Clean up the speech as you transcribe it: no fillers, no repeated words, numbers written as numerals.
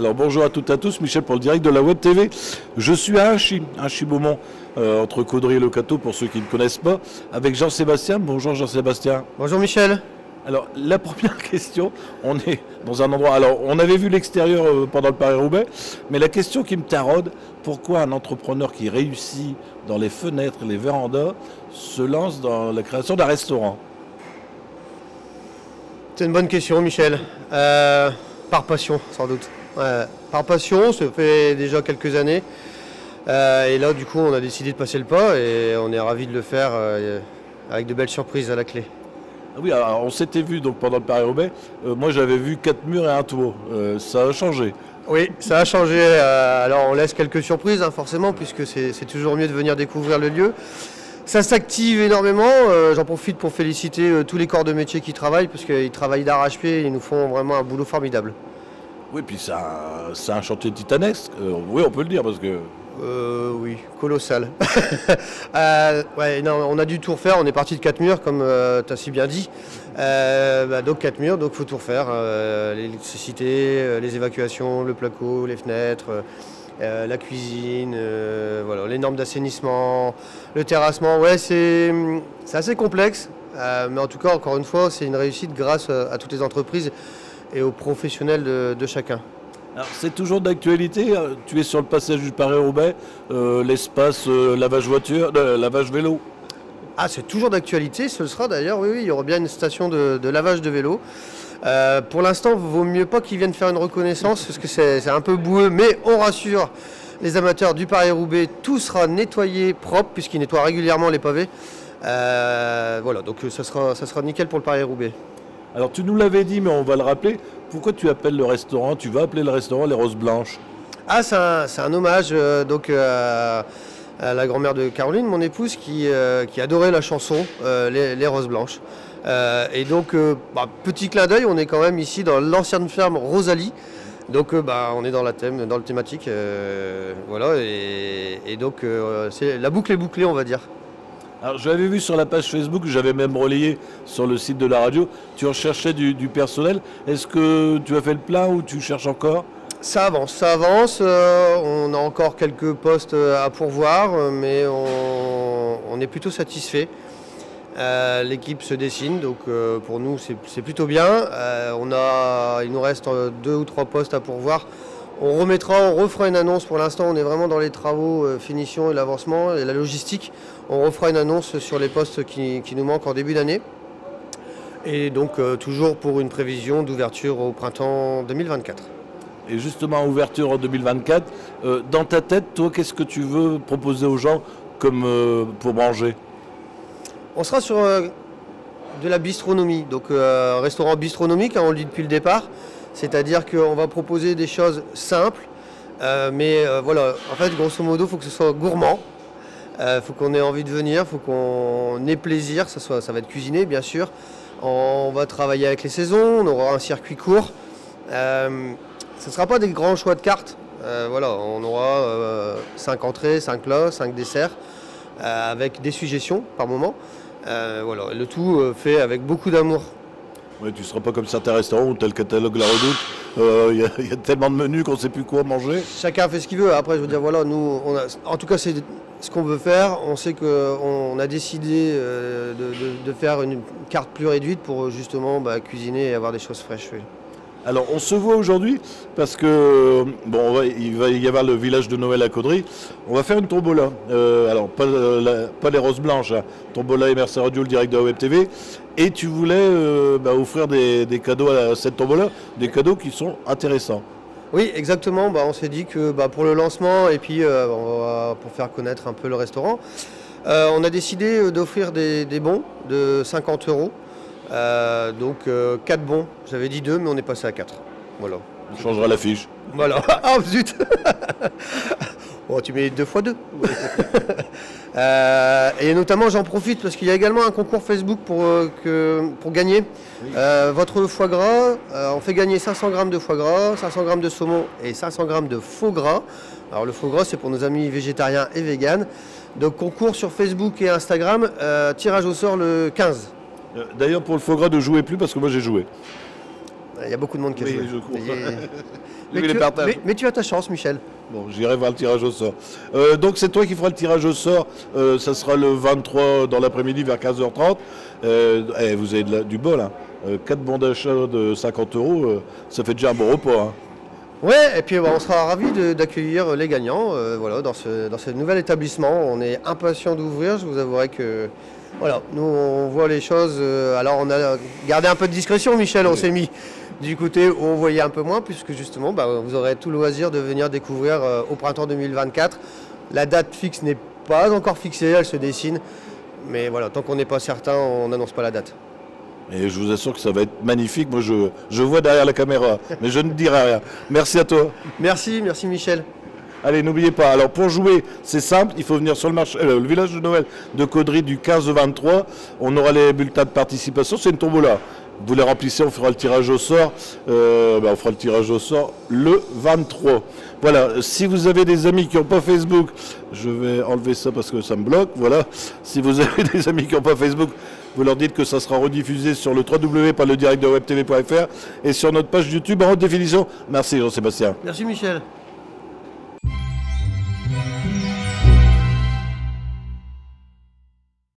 Alors bonjour à toutes et à tous, Michel pour le direct de la Web TV. Je suis à Inchy-Beaumont, entre Caudry et Le Cateau pour ceux qui ne connaissent pas, avec Jean-Sébastien. Bonjour Jean-Sébastien. Bonjour Michel. Alors la première question, on est dans un endroit, alors on avait vu l'extérieur pendant le Paris-Roubaix, mais la question qui me taraude, pourquoi un entrepreneur qui réussit dans les fenêtres, les vérandas, se lance dans la création d'un restaurant? C'est une bonne question Michel. Par passion sans doute. Par passion, ça fait déjà quelques années. Et là du coup on a décidé de passer le pas et on est ravis de le faire avec de belles surprises à la clé. Oui, alors on s'était vu donc pendant le Paris-Roubaix. Moi j'avais vu 4 murs et un toit. Ça a changé. Oui, ça a changé. Alors on laisse quelques surprises forcément puisque c'est toujours mieux de venir découvrir le lieu. Ça s'active énormément. J'en profite pour féliciter tous les corps de métier qui travaillent parce qu'ils travaillent d'arrache-pied. Ils nous font vraiment un boulot formidable. Oui, puis c'est un chantier titanesque. Oui, on peut le dire parce que... Oui, colossal. Ouais, non, on a dû tout refaire, on est parti de 4 murs comme tu as si bien dit. Donc 4 murs, donc il faut tout refaire. L'électricité, les évacuations, le placo, les fenêtres, la cuisine, voilà, les normes d'assainissement, le terrassement. Ouais, c'est assez complexe, mais en tout cas, encore une fois, c'est une réussite grâce à toutes les entreprises et aux professionnels de chacun. Alors, c'est toujours d'actualité, tu es sur le passage du Paris-Roubaix, l'espace lavage voiture, lavage vélo. Ah, c'est toujours d'actualité, ce sera d'ailleurs, oui, il y aura bien une station de lavage de vélo. Pour l'instant, il vaut mieux pas qu'ils viennent faire une reconnaissance, parce que c'est un peu boueux, mais on rassure les amateurs du Paris-Roubaix, tout sera nettoyé, propre, puisqu'ils nettoient régulièrement les pavés. Voilà, donc ça sera nickel pour le Paris-Roubaix. Alors tu nous l'avais dit, mais on va le rappeler, pourquoi tu appelles le restaurant, tu vas appeler le restaurant Les Roses Blanches? Ah, c'est un hommage donc, à la grand-mère de Caroline, mon épouse, qui adorait la chanson les Roses Blanches. Et donc, petit clin d'œil, on est quand même ici dans l'ancienne ferme Rosalie. Donc on est dans le thématique. Voilà, et donc la boucle est bouclée, on va dire. Alors je l'avais vu sur la page Facebook, j'avais même relayé sur le site de la radio, tu recherchais du personnel. Est-ce que tu as fait le plein ou tu cherches encore? Ça avance. On a encore quelques postes à pourvoir, mais on est plutôt satisfait. L'équipe se dessine, donc pour nous c'est plutôt bien. Il nous reste 2 ou 3 postes à pourvoir. On refera une annonce. Pour l'instant, on est vraiment dans les travaux, finition et l'avancement et la logistique. On refera une annonce sur les postes qui nous manquent en début d'année. Et donc toujours pour une prévision d'ouverture au printemps 2024. Et justement, ouverture en 2024, dans ta tête, toi, qu'est-ce que tu veux proposer aux gens comme pour manger? On sera sur de la bistronomie, donc restaurant bistronomique, on le dit depuis le départ. C'est-à-dire qu'on va proposer des choses simples, mais voilà, en fait, grosso modo, il faut que ce soit gourmand. Il faut qu'on ait envie de venir, il faut qu'on ait plaisir, ça va être cuisiné, bien sûr. On va travailler avec les saisons, on aura un circuit court. Ce ne sera pas des grands choix de cartes. Voilà, on aura 5 entrées, 5 plats, 5 desserts, avec des suggestions par moment. Voilà, le tout fait avec beaucoup d'amour. Ouais, tu ne seras pas comme certains restaurants où tu as le catalogue La Redoute, y a tellement de menus qu'on ne sait plus quoi manger. Chacun fait ce qu'il veut. Après, je veux dire, voilà, nous, en tout cas, c'est ce qu'on veut faire. On sait qu'on a décidé de faire une carte plus réduite pour justement cuisiner et avoir des choses fraîches. Oui. Alors, on se voit aujourd'hui parce que, bon, il va y avoir le village de Noël à Caudry. On va faire une tombola. Alors, pas les Roses Blanches, hein. Tombola et Mercer Radio, le direct de la Web TV. Et tu voulais offrir des cadeaux à cette tombola, des cadeaux qui sont intéressants. Oui, exactement. On s'est dit que pour le lancement et puis pour faire connaître un peu le restaurant, on a décidé d'offrir des bons de 50 €. Donc 4 bons, j'avais dit 2 mais on est passé à 4. Voilà. On changera l'affiche. Voilà. Ah zut. Bon, tu mets 2 fois 2. Et notamment j'en profite parce qu'il y a également un concours Facebook pour gagner. Oui. Votre foie gras, on fait gagner 500 g de foie gras, 500 g de saumon et 500 g de faux gras. Alors le faux gras c'est pour nos amis végétariens et véganes. Donc concours sur Facebook et Instagram, tirage au sort le 15. D'ailleurs, pour le foie gras, ne jouez plus parce que moi j'ai joué. Il y a beaucoup de monde qui a Oui, joué. je crois. Mais, Lui, les partages. mais tu as ta chance, Michel. Bon, j'irai voir le tirage au sort. Donc c'est toi qui feras le tirage au sort. Ça sera le 23 dans l'après-midi vers 15h30. Vous avez du bol. Hein. 4 bons d'achat de 50 €, ça fait déjà un bon repas. Hein. Ouais, et puis on sera ravis d'accueillir les gagnants voilà, dans ce nouvel établissement. On est impatients d'ouvrir, je vous avouerai que voilà, nous on voit les choses. Alors on a gardé un peu de discrétion, Michel, on s'est mis du côté où on voyait un peu moins, puisque justement vous aurez tout le loisir de venir découvrir au printemps 2024. La date fixe n'est pas encore fixée, elle se dessine. Mais voilà, tant qu'on n'est pas certain, on n'annonce pas la date. Et je vous assure que ça va être magnifique. Moi, je vois derrière la caméra, mais je ne dirai rien. Merci à toi. Merci Michel. Allez, n'oubliez pas. Alors, pour jouer, c'est simple. Il faut venir sur le village de Noël de Caudry du 15 au 23. On aura les bulletins de participation. C'est une tombola. Vous les remplissez, on fera le tirage au sort. On fera le tirage au sort le 23. Voilà, si vous avez des amis qui n'ont pas Facebook, je vais enlever ça parce que ça me bloque. Voilà, si vous avez des amis qui n'ont pas Facebook, vous leur dites que ça sera rediffusé sur le www.ledirectdewebtv.fr et sur notre page YouTube en haute définition. Merci Jean-Sébastien. Merci Michel.